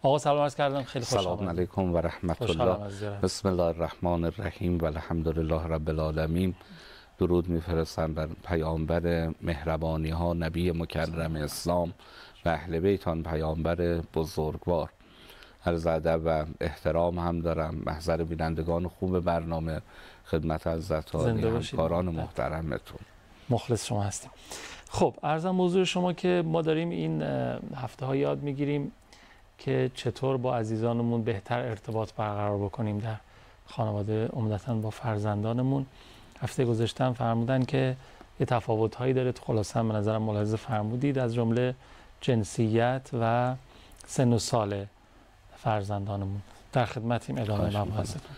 آقا سلام عرض کردم، خیلی خوشحالم. سلام علیکم و رحمت الله. بسم الله الرحمن الرحیم و الحمدلله رب العالمین. درود میفرستم بر پیامبر مهربانی ها، نبی مکرم اسلام و اهل بیت آن پیامبر بزرگوار. عرض ادب و احترام هم دارم محضر بینندگان خوب برنامه، خدمت حضرت عالی، همکاران محترمتون. مخلص شما هستیم. خب عرضم موضوع شما که ما داریم این هفته ها یاد میگیریم که چطور با عزیزانمون بهتر ارتباط برقرار بکنیم در خانواده، عمدتاً با فرزندانمون. هفته گذشته فرمودن که یه تفاوت‌هایی داره، تو خلاصه به نظرم ملاحظه فرمودید، از جمله جنسیت و سن و سال فرزندانمون. در خدمتیم، ادامه مباحثتون.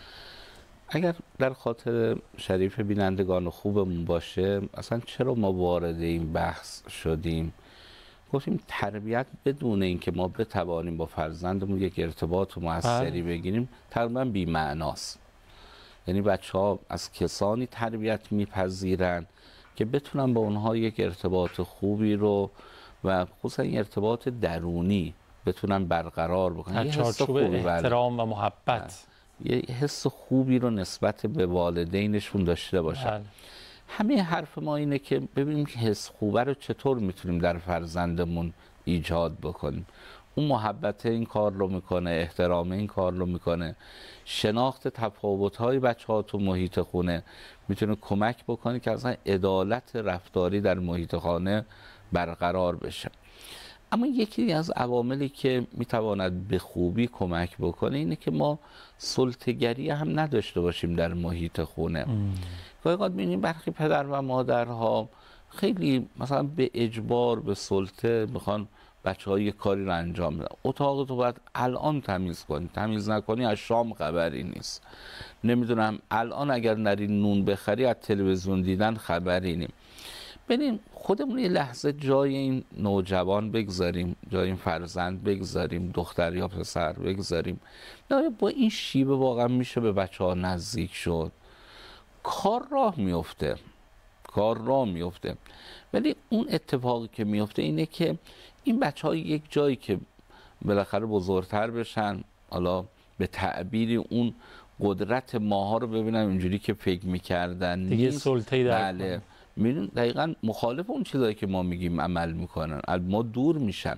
اگر در خاطر شریف بینندگان خوبمون باشه، اصلا چرا ما وارد این بحث شدیم؟ گفتیم تربیت بدون اینکه ما بتوانیم با فرزندمون یک ارتباط موثری بگیریم تقریبا بی‌معناست. یعنی بچه‌ها از کسانی تربیت میپذیرن که بتونن با اونها یک ارتباط خوبی رو و خصوصا این ارتباط درونی بتونن برقرار بکنن. یه حس خوبی، احترام و محبت، یه حس خوبی رو نسبت به والدینشون داشته باشن. همه حرف ما اینه که ببینیم که حس خوبه رو چطور میتونیم در فرزندمون ایجاد بکنیم. اون محبت این کار رو میکنه، احترام این کار رو میکنه، شناخت تفاوت‌های بچه‌ها تو محیط خونه میتونه کمک بکنه که اصلا عدالت رفتاری در محیط خانه برقرار بشه. اما یکی از عواملی که میتواند به خوبی کمک بکنه اینه که ما سلطه‌گری هم نداشته باشیم در محیط خونه. گاهی اوقات می‌بینیم برخی پدر و مادرها خیلی مثلا به اجبار، به سلطه میخوان بچه‌ها یه کاری رو انجام بدن. اتاق تو باید الان تمیز کنی، تمیز نکنی از شام خبری نیست. نمیدونم الان اگر نری نون بخری از تلویزیون دیدن خبری نیست. ببین خودمون یه لحظه جای این نوجوان بگذاریم، جای این فرزند بگذاریم، دختر یا پسر بگذاریم. با این شیوه واقعا میشه به بچه‌ها نزدیک شد. کار راه میفته. ولی اون اتفاقی که میفته اینه که این بچه‌ها یک جایی که بالاخره بزرگتر بشن، حالا به تعبیری اون قدرت ماها رو ببینن اینجوری که فکر میکردن دیگه سلطه‌ای در بله، میدون دقیقاً مخالف اون چیزایی که ما میگیم عمل میکنن، از ما دور میشن.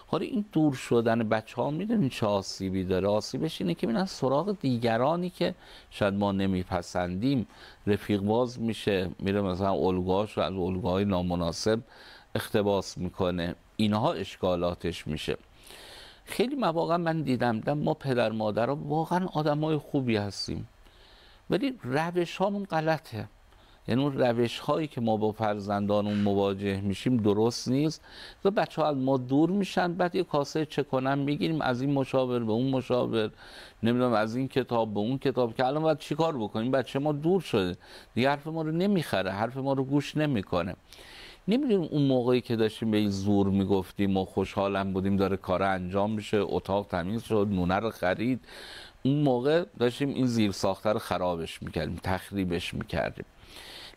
حالا این دور شدن بچه‌ها میدونین چه آسیبی داره؟ آسیبش اینه که میرن سراغ دیگرانی که شاید ما نمیپسندیم، رفیق باز میشه، میره مثلا الگوهاش رو از الگوهای نامناسب اقتباس میکنه. اینها اشکالاتش میشه. خیلی مواقع من دیدم ما پدر مادرها واقعا آدمای خوبی هستیم ولی روش هامون غلطه. یعنی اون روش هایی که ما با فرزندانمون مواجه میشیم درست نیست و بچه ها از ما دور میشن. بعد یه کاسه چه کنم میگیریم، از این مشاور به اون مشاور، نمیدونم از این کتاب به اون کتاب، که الان باید چی کار بکنیم؟ بچه ما دور شده دیگه، حرف ما رو نمیخره، حرف ما رو گوش نمیکنه. نمیدونیم اون موقعی که داشتیم به این زور میگفتیم و خوشحالم بودیم داره کار انجام میشه، اتاق تمیز شد، نونه رو خرید، اون موقع داشتیم این زیر ساخته رو خرابش میکردیم، تخریبش میکردیم.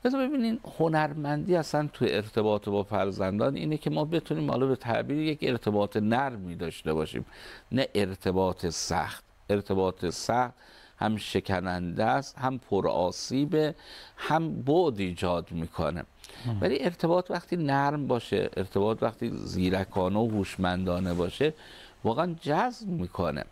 لذا ببینین هنرمندی اصلا تو ارتباط با فرزندان اینه که ما بتونیم حالا به تعبیر یک ارتباط نرمی داشته باشیم، نه ارتباط سخت. ارتباط سخت هم شکننده است، هم پرآسیبه، هم بعد ایجاد میکنه. ولی ارتباط وقتی نرم باشه، ارتباط وقتی زیرکانه و هوشمندانه باشه، واقعا جذب میکنه.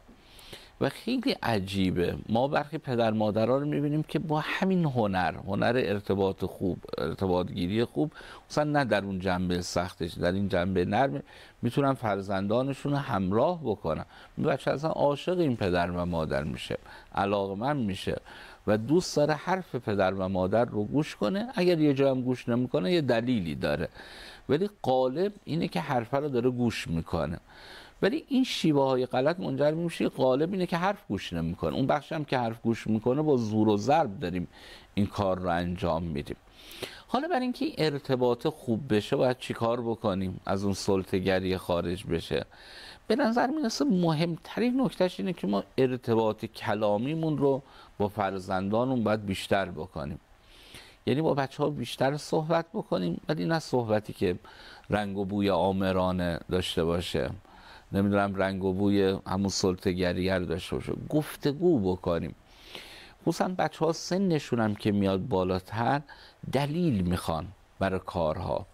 و خیلی عجیبه، ما برخی پدر مادرها رو میبینیم که با همین هنر ارتباط خوب، ارتباط گیری خوب، مثلا نه در اون جنبه سختش، در این جنبه نرم، میتونن فرزندانشون رو همراه بکنن. بچه اصلا عاشق این پدر و مادر میشه، علاقمند میشه و دوست داره حرف پدر و مادر رو گوش کنه. اگر یه جا هم گوش نمیکنه یه دلیلی داره، ولی غالب اینه که حرفه رو داره گوش میکنه. ولی این شیوه های غلط منجر میشه غالب اینه که حرف گوش نمیکنه. اون بخش هم که حرف گوش میکنه با زور و ضرب داریم این کار رو انجام میدیم. حالا برای اینکه ارتباط خوب بشه باید چی کار بکنیم؟ از اون سلطه‌گری خارج بشه. به نظر میرسه مهمترین نکتهش اینه که ما ارتباط کلامیمون رو با فرزندانمون باید بیشتر بکنیم. یعنی با بچه ها بیشتر صحبت بکنیم، ولی نه صحبتی که رنگ و بوی آمرانه داشته باشه، نمیدونم رنگ و بوی همون سلطه‌گری رو داشته باشه. گفتگو بکنیم. خصوصا بچه ها سنشون هم که میاد بالاتر دلیل میخوان برای کارها.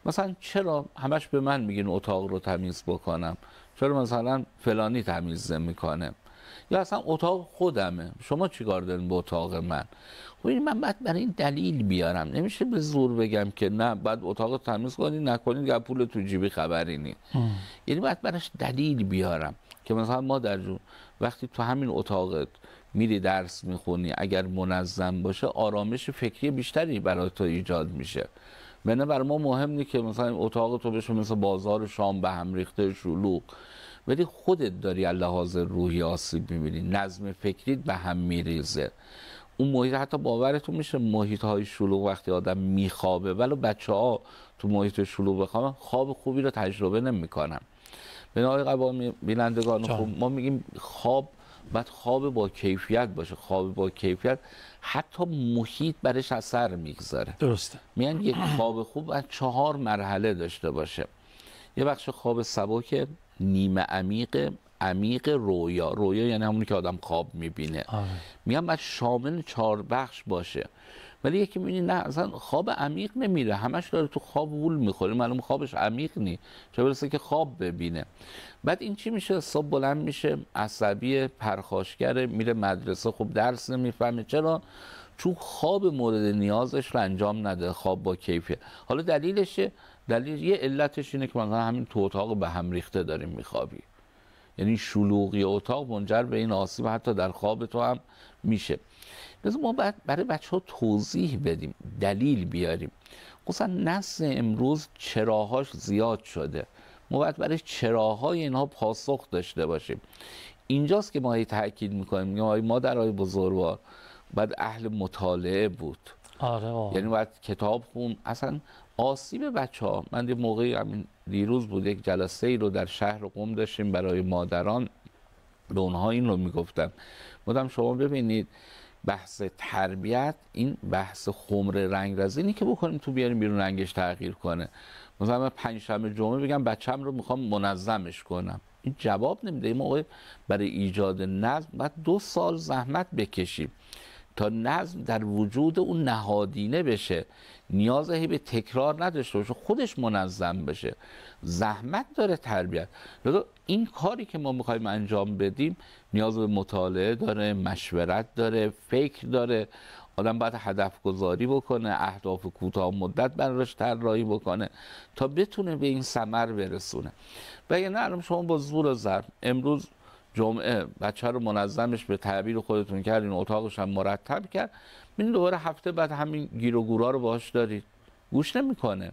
مثلا چرا همش به من میگین اتاق رو تمیز بکنم، چرا مثلا فلانی تمیز میکنه، یا اصلا اتاق خودمه، شما چیکار دارین به اتاق من؟ خب این من باید برای این دلیل بیارم، نمیشه به زور بگم که نه بعد اتاق تمیز کنی، نکنید یا پول تو جیبی خبری نی. یعنی باید براش دلیل بیارم که مثلا مادر جون وقتی تو همین اتاقت میری درس میخونی اگر منظم باشه آرامش فکری بیشتری برای تو ایجاد میشه. نه برای ما مهم نیست که مثلا اتاق تو بشه مثل بازار شام به هم ریخته شلوغ، ولی خودت داری از لحاظ روحی آسیب میبینی، نظم فکریت به هم میریزه. اون محیط حتی باورتون میشه محیط های شلوغ وقتی آدم میخوابه، ولی بچه ها تو محیط شلوغ بخوابن خواب خوبی رو تجربه نمیکنن. به آقای قوامی بینندگان خوب ما میگیم خواب باید خواب با کیفیت باشه. خواب با کیفیت حتی محیط برش اثر میگذاره. درسته. میگن یک خواب خوب باید 4 مرحله داشته باشه. یه بخش خواب سبک، نیمه عمیق، عمیق، رویا. رویا یعنی همونی که آدم خواب میبینه. میگن باید شامل 4 بخش باشه. ولی یکی میبینی نه اصلا خواب عمیق نمیره، همش داره تو خواب وول میخوره، معلوم خوابش عمیق نی، چه برسه که خواب ببینه. بعد این چی میشه؟ صبح بلند میشه عصبی، پرخاشگره، میره مدرسه، خب درس نمیفهمه. چرا؟ چون خواب مورد نیازش رو انجام نده. خواب با کیفیت. حالا دلیلشه؟ دلیل یه علتش اینه که مثلا همین تو اتاق به هم ریخته داریم میخوابی، یعنی شلوغی اتاق منجر به این آسیب حتی در خواب تو هم میشه. لذا ما باید برای بچه ها توضیح بدیم، دلیل بیاریم. خصوصا نسل امروز چراهاش زیاد شده، ما باید برای چراهای اینها پاسخ داشته باشیم. اینجاست که ما هی تاکید میکنیم، میگم مادرای بزرگوار باید اهل مطالعه بود. یعنی باید کتاب خون. اصلا آسیب بچه ها، من یه موقعی همین دیروز بود یک جلسه ای رو در شهر قم داشتیم برای مادران، به اونها این رو میگفتم، بودم شما ببینید بحث تربیت، این بحث خمر رنگرزینی که بکنیم تو بیاریم بیرون رنگش تغییر کنه. مثلا من 5 شنبه جمعه بگم بچه‌م رو میخوام منظمش کنم، این جواب نمیده. این موقع برای ایجاد نظم باید 2 سال زحمت بکشیم تا نظم در وجود اون نهادینه بشه، نیاز به تکرار نداشته باشه، خودش منظم بشه. زحمت داره تربیت. لذا این کاری که ما میخوایم انجام بدیم نیاز به مطالعه داره، مشورت داره، فکر داره. آدم باید هدف گذاری بکنه، اهداف کوتاه مدت براش طراحی بکنه تا بتونه به این ثمر برسونه. و اگه نه شما با زور و ضرب امروز جمعه بچه رو منظمش به تعبیر خودتون کردین، اتاقش هم مرتب کرد، این دوباره هفته بعد همین گیر و گورا رو باهاش دارید، گوش نمیکنه،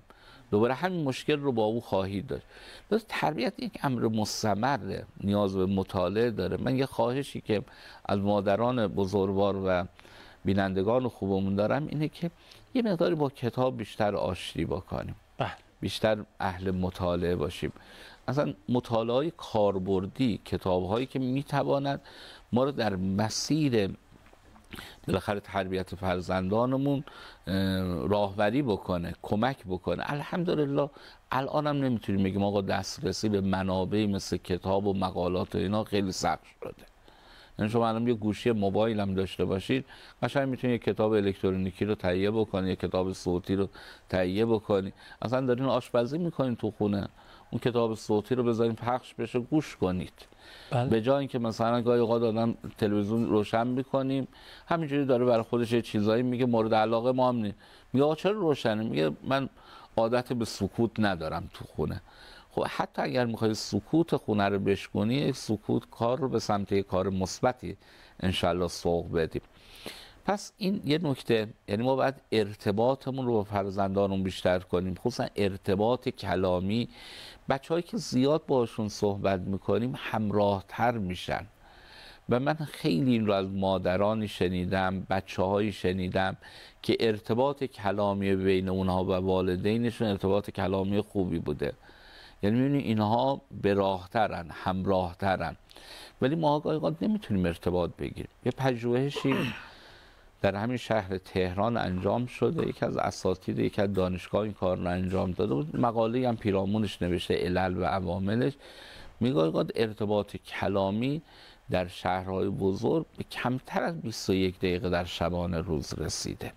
دوباره همین مشکل رو با او خواهید داشت. لذا تربیت یک امر مستمره، نیاز به مطالعه داره. من یه خواهشی که از مادران بزرگوار و بینندگان خوبمون دارم اینه که یه مقداری با کتاب بیشتر آشتی بکنیم، بیشتر اهل مطالعه باشیم. اصلا مطالعه کاربردی، کتاب‌هایی که میتواند ما رو در مسیر بالاخره تربیت فرزندانمون راهبری بکنه، کمک بکنه. الحمدلله الان هم نمیتونیم بگیم آقا دسترسی به منابعی مثل کتاب و مقالات و اینا خیلی سخت شده. یعنی شما الان یه گوشی موبایل هم داشته باشید قشنگ میتونید یک کتاب الکترونیکی رو تهیه بکنید، یک کتاب صوتی رو تهیه بکنید. اصلا دارین آشپزی میکنین تو خونه، اون کتاب صوتی رو بذارین پخش بشه، گوش کنید. به جای اینکه مثلا گاهی اوقات آدم تلویزیون روشن میکنیم همینجوری داره برای خودش یه چیزایی میگه مورد علاقه ما هم نیست، میگه آقا چرا روشنه؟ میگه من عادت به سکوت ندارم تو خونه. خب حتی اگر میخوای سکوت خونه رو بشکنی، سکوت کار رو به سمت کار مثبتی انشالله سوق بدیم. پس این یه نکته، یعنی ما باید ارتباطمون رو با فرزندانمون بیشتر کنیم، خصوصا ارتباط کلامی. بچه‌هایی که زیاد باشون صحبت میکنیم همراه تر میشن. و من خیلی این رو از مادرانی شنیدم، بچه‌هایی شنیدم که ارتباط کلامی بین اونها و والدینشون ارتباط کلامی خوبی بوده. یعنی می‌بینی اینها به راه‌ترن، همراه‌ترن. ولی ما گاهی نمیتونیم ارتباط بگیریم. یه پژوهشی در همین شهر تهران انجام شده، یکی از اساتید یکی از دانشگاه این کار رو انجام داده بود، مقاله هم پیرامونش نوشته علل و عواملش. میگه ارتباط کلامی در شهرهای بزرگ به کمتر از 21 دقیقه در شبانه روز رسیده.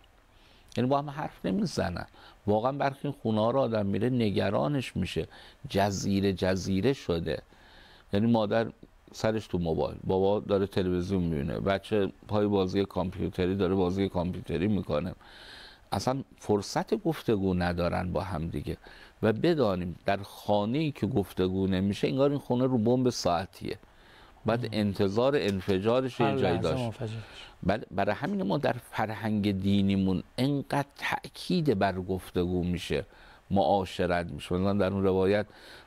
یعنی با هم حرف نمیزنن. واقعا برخی این خونه ها رو آدم میره نگرانش میشه. جزیره شده. یعنی مادر سرش تو موبایل، بابا داره تلویزیون میبینه، بچه پای بازی کامپیوتری داره بازی کامپیوتری میکنه. اصلا فرصت گفتگو ندارن با هم دیگه. و بدانیم در خانه‌ای که گفتگو نمیشه انگار این خونه رو بمب ساعتیه. بعد انتظار انفجارش یه جایی داشت. برای همین ما در فرهنگ دینیمون انقدر تأکید بر گفتگو میشه، معاشرت میشه. مثلا در اون روایت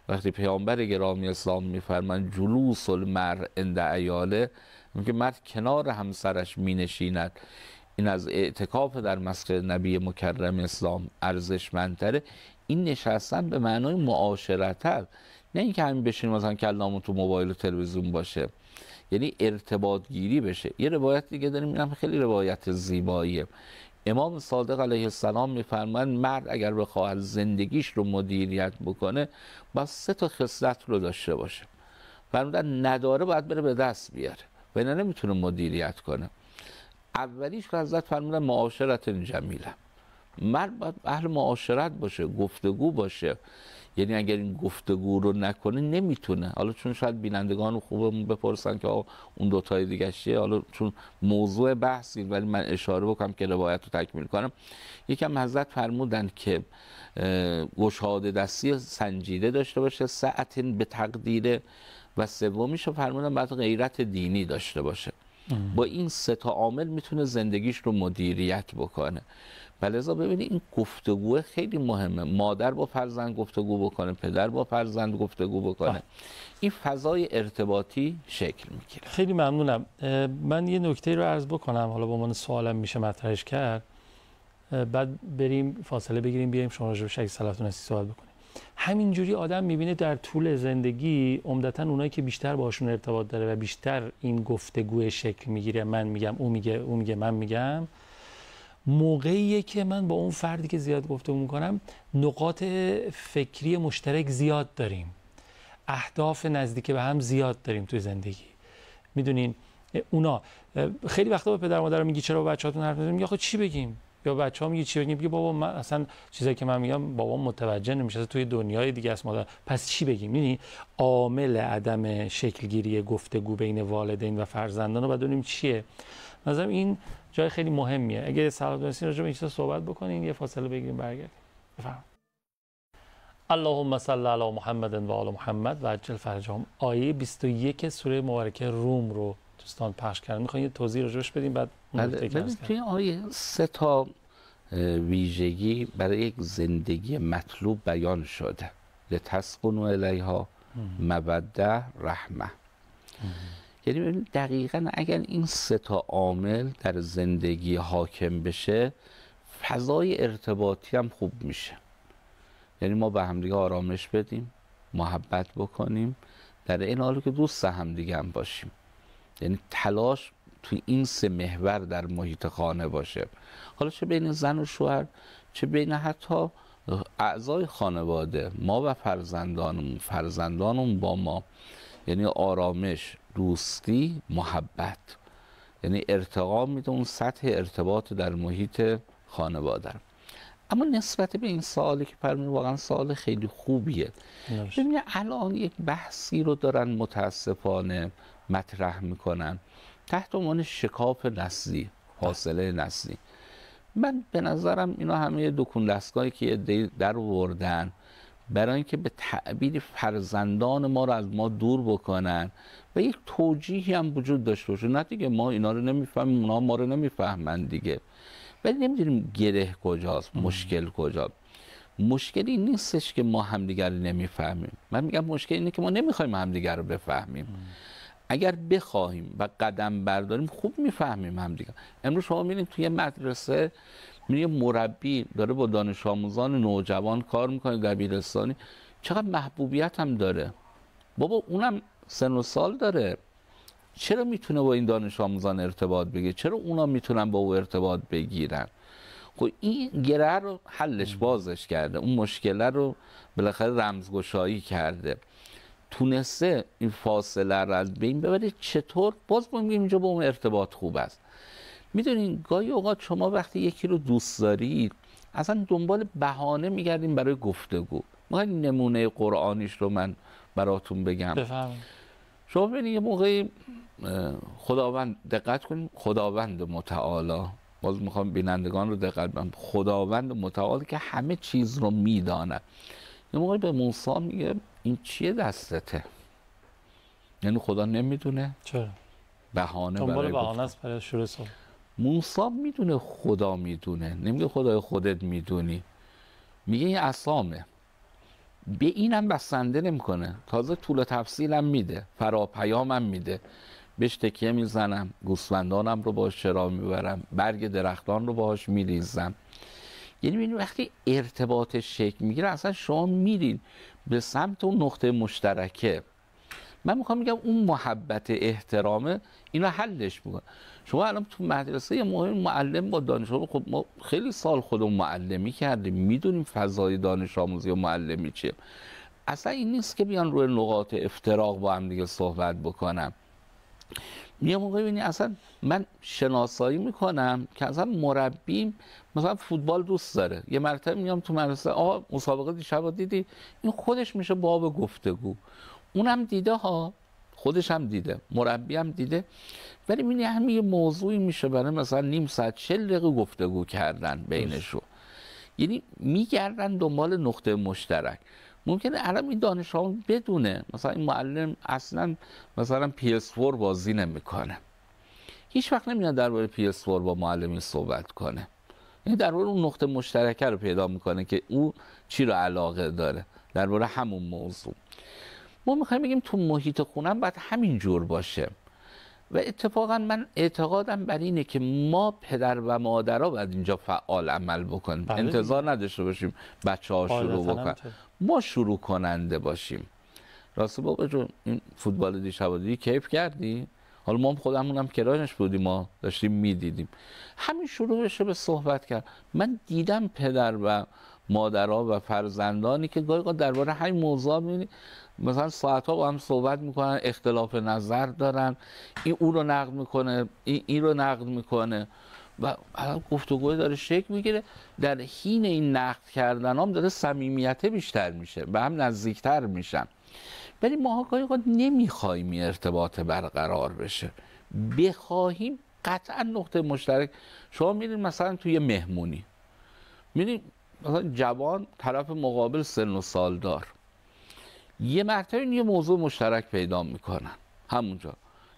وقتی پیامبر گرامی اسلام میفرمان جلوس المرء عند عیاله، میگه مرد کنار همسرش مینشیند، این از اعتکاف در مسجد نبی مکرم اسلام ارزشمندتره. این نشستن به معنای معاشرت هست، نه اینکه همین بشین مثلا کلامون تو موبایل و تلویزیون باشه. یعنی ارتباط گیری بشه. یه روایت دیگه داریم، اینم خیلی روایت زیباییه. امام صادق علیه السلام میفرمایند مرد اگر بخواد زندگیش رو مدیریت بکنه باید 3 تا خصلت رو داشته باشه. فرمودن نداره باید بره به دست بیاره و اینا نمیتونه مدیریت کنه. اولیش که حضرت فرمودن معاشرت جمیله. مرد باید اهل معاشرت باشه، گفتگو باشه. یعنی اگر این گفتگو رو نکنه نمیتونه. حالا چون شاید بینندگان خوبمون بپرسن که اون دوتای دیگه چیه، حالا چون موضوع بحثی، ولی من اشاره بکنم که روایت رو تکمیل کنم. یکم حضرت فرمودن که گشاده دستی سنجیده داشته باشه، ساعت به تقدیر، و سومیش رو فرمودن بعد غیرت دینی داشته باشه. با این 3 تا عامل میتونه زندگیش رو مدیریت بکنه. لذا ببینید این گفتگو خیلی مهمه. مادر با فرزند گفتگو بکنه، پدر با فرزند گفتگو بکنه، این فضای ارتباطی شکل میگیره. خیلی ممنونم. من یه نکته رو عرض بکنم، حالا با من سوالم میشه مطرحش کرد، بعد بریم فاصله بگیریم بیایم شما راجع به شک صلاتون هستی صحبت بکنیم. همینجوری آدم میبینه در طول زندگی عمدتاً اونایی که بیشتر باشون ارتباط داره و بیشتر این گفتگو شکل میگیره، من میگم اون میگه من میگم، موقعیه که من با اون فردی که زیاد گفتگو میکنم نقاط فکری مشترک زیاد داریم، اهداف نزدیک به هم زیاد داریم توی زندگی. میدونین اونا خیلی وقتا به پدر مادر میگی چرا با بچه‌هاتون حرف نمیزنید، میگه آخه چی بگیم، یا بچه‌ها میگه چی بگیم، میگه بابا من اصلا چیزایی که من میگم بابا متوجه نمیشه، توی دنیای دیگه است مادر، پس چی بگیم. میدونی عامل عدم شکلگیری گفتگو بین والدین و فرزندان رو بدونیم چیه. مثلا این جای خیلی مهمیه. اگه صلاح دونستین راجع به این چیزا صحبت بکنین، یه فاصله بگیریم برگردیم. بفرمایید. اللهم صل علی محمد و آل محمد و عجل فرجهم. آیه 21 سوره مبارکه روم رو دوستان پخش کردن. میخواین یه توضیح راجعش بدیم بعد ببین توی آیه 3 تا ویژگی برای یک زندگی مطلوب بیان شده. لتسکنوا الیها، مودة، رحمه. یعنی دقیقاً اگر این 3 تا عامل در زندگی حاکم بشه، فضای ارتباطی هم خوب میشه. یعنی ما به همدیگه آرامش بدیم، محبت بکنیم، در این حالی که دوست همدیگه هم باشیم. یعنی تلاش توی این 3 محور در محیط خانه باشه. حالا چه بین زن و شوهر، چه بین حتی اعضای خانواده، ما و فرزندانمون با ما. یعنی آرامش، دوستی، محبت. یعنی ارتقا میده اون سطح ارتباط در محیط خانواده. اما نسبت به این سوالی که فرمودید واقعا سوال خیلی خوبیه. ببینید الان یک بحثی رو دارن متاسفانه مطرح میکنن تحت عنوان شکاف نسلی، فاصله نسلی. من به نظرم اینا همه دکون دستگاهی که در آوردن برای اینکه به تعبیر فرزندان ما رو از ما دور بکنن و یک توجیهی هم وجود داشته باشه. نه دیگه ما اینا رو نمیفهمیم، اونا ما رو نمیفهمن دیگه. ولی نمیدونیم گره کجاست، مشکل کجا. مشکل این نیستش که ما همدیگر رو نمیفهمیم. من میگم مشکل اینه که ما نمیخوایم همدیگر رو بفهمیم. اگر بخواهیم و قدم برداریم خوب میفهمیم همدیگر. امروز شما میبینید توی مدرسه یه مربی داره با دانش آموزان نوجوان کار میکنه دبیرستانی، چقدر محبوبیت هم داره. بابا اونم سن و سال داره، چرا میتونه با این دانش آموزان ارتباط بگیره؟ چرا اونا میتونن با او ارتباط بگیرن؟ خب این گره رو حلش بازش کرده، اون مشکل رو بالاخره رمزگشایی کرده. تونسته این فاصله رو از بین ببره، چطور باز ما میگیم اینجا با اون ارتباط خوب است. میدونین گاهی اوقات شما وقتی یکی رو دوست دارید اصلا دنبال بهانه میگردیم برای گفتگو. ما نمونه قرآنیش رو من براتون بگم. بفرمایید. شما ببینید یه موقعی خداوند، دقت کنید، خداوند متعالی، باز میخوام بینندگان رو دقت بدم، خداوند متعالی که همه چیز رو میداند، یه موقعی به موسی میگه این چیه دستته؟ یعنی خدا نمیدونه؟ چرا؟ بهانه دنبال برای بهانه است برای شروع صحبت. موسی میدونه خدا میدونه، نمیگه خدای خودت میدونی، میگه این عصامه، به اینم بسنده نمیکنه، تازه طول تفصیلم میده، فراپیامم میده، بهش تکیه میزنم، گوسفندانم رو باهاش چرا میبرم، برگ درختان رو باهاش میریزم. یعنی ببینید وقتی ارتباطش شکل میگیره اصلا شما میرین به سمت اون نقطه مشترکه. من میخوام بگم اون محبت، احترامه اینو حلش میکنه. شما الان تو مدرسه یه معلم با دانش آموز، خب ما خیلی سال خودمون معلمی کردیم، میدونیم فضای دانش آموزی و معلمی چیه. اصلا این نیست که بیان روی نقاط افتراق با هم دیگه صحبت بکنم. یه موقع ببینی اصلا من شناسایی میکنم که اصلا مربیم مثلا فوتبال دوست داره، یه مرتبه میام تو مدرسه، آقا مسابقه دیشب دیدی؟ این خودش میشه باب گفتگو. اونم دیده ها، خودش هم دیده، مربی هم دیده، ولی میبینی همین یه موضوعی میشه برای مثلا نیم ساعت 40 دقیقه گفتگو کردن بینشو. یعنی میگردن دنبال نقطه مشترک. ممکنه الان این دانش آموز بدونه مثلا این معلم اصلا مثلا PS4 بازی نمیکنه، هیچ وقت نمیاد درباره PS4 با معلمی صحبت کنه، یعنی درباره اون نقطه مشترک رو پیدا میکنه که او چی رو علاقه داره درباره همون موضوع. ما میخوایم بگیم تو محیط خونم باید همین جور باشه و اتفاقا من اعتقادم بر اینه که ما پدر و مادرها باید اینجا فعال عمل بکنیم. انتظار نداشته باشیم بچه ها شروع بکنن، ما شروع کننده باشیم. راستی بابا جون این فوتبال دیشب دیدی کیف کردی؟ حالا ما خودمونم کرانش بودیم، ما داشتیم میدیدیم، همین شروع بشه به صحبت کرد. من دیدم پدر و مادرها و فرزندانی که گاهی درباره همین موضوع می‌بینی مثلا ساعت‌ها با هم صحبت میکنن، اختلاف نظر دارن، این او رو نقد میکنه، این رو نقد میکنه و گفتگوی داره شکل میگیره. در حین این نقد کردن هم داره صمیمیت بیشتر میشه، به هم نزدیکتر میشن. ولی ما گاهی نمیخوایم این ارتباط برقرار بشه. بخواهیم قطعا نقطه مشترک. شما میرین مثلا توی مهمونی، میرین مثلا جوان طرف مقابل سن و سال دار، یه مرتبه یه موضوع مشترک پیدا میکنن، همونجا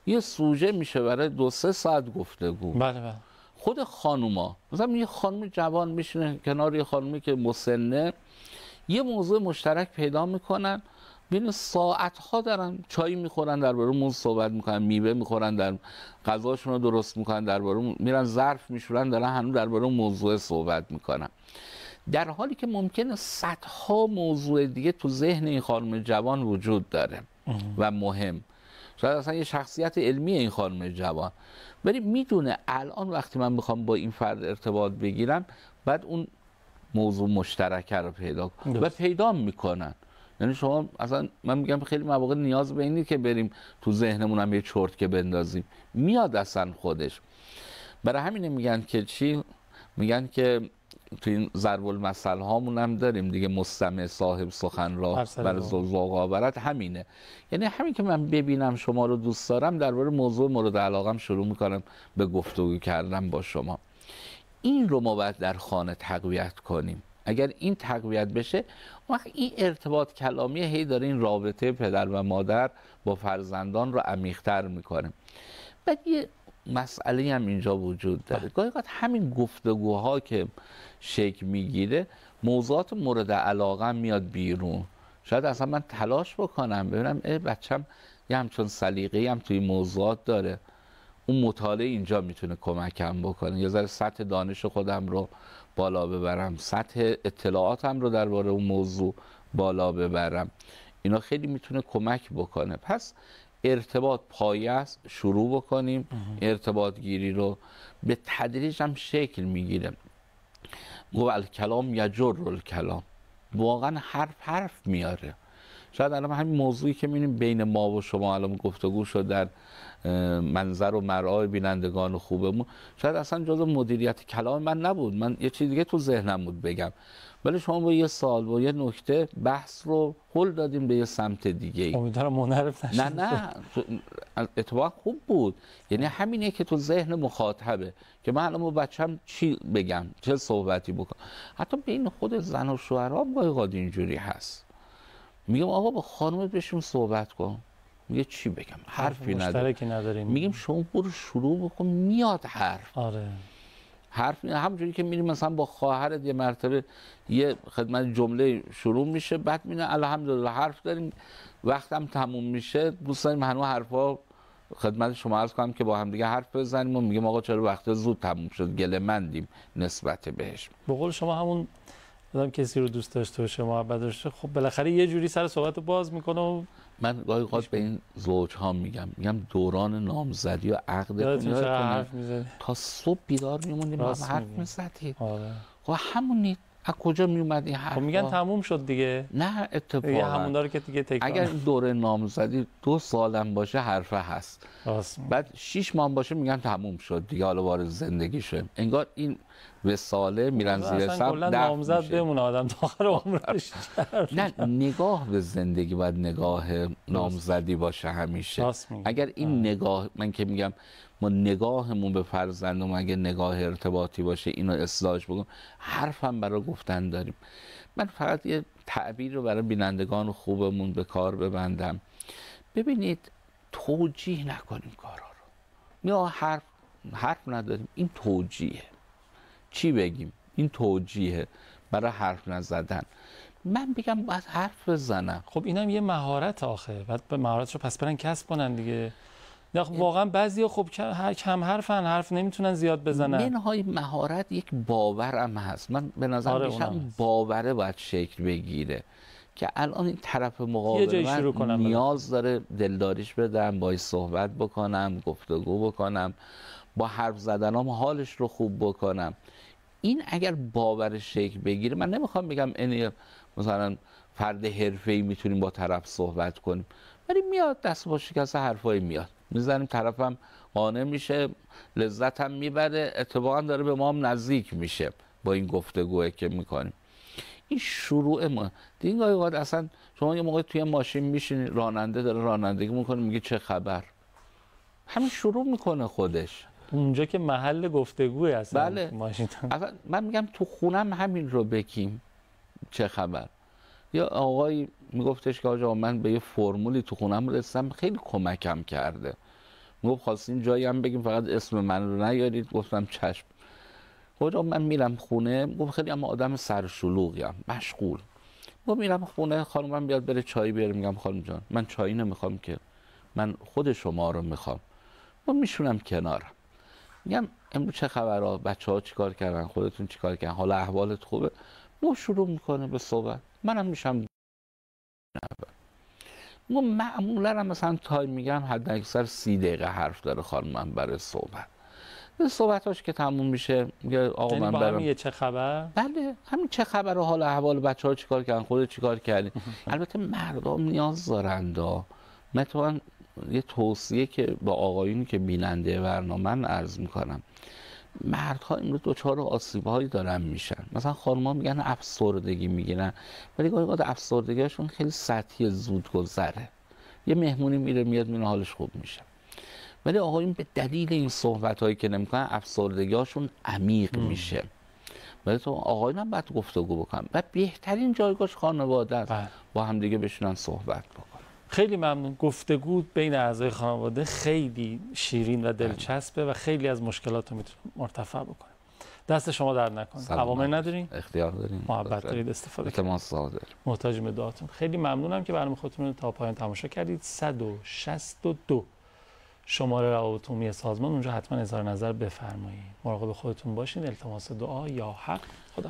یه سوژه میشه برای 2-3 ساعت گفتگو. بله بله. خود خانوما مثلا یه خانم جوان میشینه کنار یه خانومی که مسنه، یه موضوع مشترک پیدا میکنن، ببین ساعت‌ها دارن چای میخورن، درباره موضوع صحبت میکنن، میوه میخورن، در غذاشون رو درست میکنن، درباره میرن ظرف میشورن، دارن هنوز درباره موضوع صحبت میکنن، در حالی که ممکنه صدها موضوع دیگه تو ذهن این خانم جوان وجود داره و مهم، شاید اصلا یه شخصیت علمی این خانم جوان، ولی میدونه الان وقتی من میخوام با این فرد ارتباط بگیرم بعد اون موضوع مشترکه رو پیدا کنم و پیدا میکنن. یعنی شما اصلا من میگم خیلی مواقع نیاز به اینه که بریم تو ذهنمون هم یه چرت که بندازیم، میاد اصلا خودش. برای همینه میگن که چی؟ میگن که تو این ضرب المثل هامون هم داریم دیگه، مستمع صاحب سخن را بر ذوق آورد. همینه، یعنی همین که من ببینم شما رو دوست دارم، درباره موضوع مورد علاقم شروع میکنم به گفتگو کردن با شما. این رو ما باید در خانه تقویت کنیم. اگر این تقویت بشه، وقت این ارتباط کلامی هی داره این رابطه پدر و مادر با فرزندان رو عمیق‌تر میکنه. بعد یه مسئله هم اینجا وجود داره، گاهی اوقات همین گفتگوها که شکل میگیره موضوعات مورد علاقه میاد بیرون. شاید اصلا من تلاش بکنم ببینم بچم یه همچون سلیقه‌ای هم توی موضوعات داره، اون مطالعه اینجا میتونه کمکم بکنه، یه ذره سطح دانش خودم رو بالا ببرم، سطح اطلاعاتم رو درباره اون موضوع بالا ببرم. اینا خیلی میتونه کمک بکنه. پس ارتباط پایه است، شروع بکنیم ارتباط گیری رو، به تدریج هم شکل میگیره. گفت الکلام یجر الکلام، واقعا حرف میاره. شاید الان همین موضوعی که می‌بینیم بین ما و شما الان گفتگو شد در منظر و مرآی بینندگان خوبمون، شاید اصلا جزء مدیریت کلام من نبود، من یه چیز دیگه تو ذهنم بود بگم، ولی شما با یه سوال و یه نکته بحث رو هل دادیم به یه سمت دیگه. امیدوارم منحرف نشید. نه اتفاق خوب بود، یعنی همینه که تو ذهن مخاطبه که من الان با بچه‌م چی بگم، چه صحبتی بکنم. حتی بین خود زن و شوهرها گاهی اوقات اینجوری هست، میگم آقا با خانمت بشین صحبت کن، میگه چی بگم، حرفی نداریم. میگیم شما برو شروع بکن، میاد حرف. آره. حرف همونجوری که میریم مثلا با خواهرت یه مرتبه یه خدمت جمله شروع میشه، بعد میگن الحمدلله حرف داریم، وقتم تموم میشه، دوست داریم هنوز حرفا خدمت شما عرض کنم که با هم دیگه حرف بزنیم و میگیم آقا چرا وقت زود تموم شد، گله مندیم نسبت بهش. به قول شما همون آدم کسی رو دوست داشته باشه، محبت داشته، خب بالاخره یه جوری سر صحبت باز میکنه و من گاهی اوقات به این زوج‌ها میگم دوران نامزدی و عقد تا صبح بیدار میمونیم با هم حرف میزدید. آره. خب همونید، از کجا میومد این حرفا؟ خب میگن تموم شد دیگه. نه اتفاقا همون داره که دیگه تکرار. اگر دوره نامزدی 2 سالم باشه حرفه هست، بعد 6 ماه باشه میگن تموم شد دیگه، حالا وارد زندگی شد. انگار این وصاله میرن زیر سم نامزد بمونه آدم تا آخر عمرش. نه نگاه به زندگی باید نگاه نامزدی باشه همیشه. اگر این نگاه، من که میگم ما نگاهمون به فرزندمون اگه نگاه ارتباطی باشه، اینو اصلاحش بکنم، حرفم برای گفتن داریم. من فقط یه تعبیر رو برای بینندگان خوبمون به کار ببندم. ببینید توجیه نکنیم کارا رو. یا حرف نداریم، این توجیهه. چی بگیم؟ این توجیهه برای حرف نزدن. من بگم باید حرف بزنم. خب اینم یه مهارت آخه، بعد به مهارتشو پس برن کسب کنن دیگه. نه خب واقعا بعضیا خب کم حرفن، حرف نمیتونن زیاد بزنن. منهای مهارت یک باورم هست. من به نظر میشم باوره باید شکل بگیره که الان این طرف مقابل من نیاز داره دلداریش بدم، باهاش صحبت بکنم، گفتگو بکنم، با حرف زدنام حالش رو خوب بکنم. این اگر باور شکل بگیره، من نمیخوام بگم این مثلا فرد حرفه‌ای میتونیم با طرف صحبت کنیم، ولی میاد دست با شکست حرفایی میاد میزنیم، طرفم قانع میشه، لذتم میبره، اتفاقا داره به ما هم نزدیک میشه با این گفتگویی که میکنیم. این شروع ما دیگه. گاهی اوقات اصلا شما یه موقع توی ماشین میشین، راننده داره رانندگی میکنه، میگه چه خبر، همین شروع میکنه خودش اونجا که محل گفتگوه اصلا. بله. ماشین من میگم تو خونم همین رو بگیم، چه خبر. یا آقایی میگفتش که آقا من به یه فرمولی تو خونم رسیدم خیلی کمکم کرده، میگفت خواستین جایی هم بگیم فقط اسم من رو نیارید، گفتم چشم. آقا من میرم خونه، گفت خیلی اما آدم سرشلوغیم، مشغول، گفت میرم خونه خانمم بیاد بره چای بیاره، میگم خانم جان من چای نمیخوام که، من خود شما رو میخوام. و میشونم کنارم، میگم امروز چه خبره، بچه‌ها چیکار کردن، خودتون چیکار کردن، حالا احوالت خوبه. و شروع میکنه به صحبت، منم میشم. ما معمولا هم مثلا تایم میگم حد اکثر 30 دقیقه حرف داره خانمم برای صحبت. به صحبتاش که تموم میشه میگه آقا من برم. همین چه خبر؟ بله همین چه خبره، حال احوال بچه‌ها چیکار کردن، خودت چیکار کردی. البته مردم نیاز دارند. مثلا یه توصیه که با آقایونی که بیننده برنامه‌ن عرض میکنم، مردها امروز دچار آسیب‌هایی دارن میشن. مثلا خانم‌ها میگن افسردگی میگیرن، ولی گاهی اوقات افسردگیشون خیلی سطحی، زود گذره. یه مهمونی میره میاد میونه حالش خوب میشه. ولی آقایون به دلیل این صحبت‌هایی که نمی‌کنن افسردگی‌هاشون عمیق میشه. ولی تو آقایون هم باید گفتگو بکنن و بهترین جایگاهش خانواده است. با هم دیگه بشینن صحبت بکنن. خیلی ممنون. گفتگو بین اعضای خانواده خیلی شیرین و دلچسبه و خیلی از مشکلات رو میتونه مرتفع بکنه. دست شما درد نکنه. عوامل ندارین؟ اختیار دارین. محبت دارید استفاده کنید. التماس داریم. محتاجیم دعاتون. خیلی ممنونم که برنامه خودتون رو تا پایان تماشا کردید. 162 شماره روابط عمومی سازمان، اونجا حتما اظهار نظر بفرمایید. مراقب خودتون باشین. التماس دعا یا حق. خدا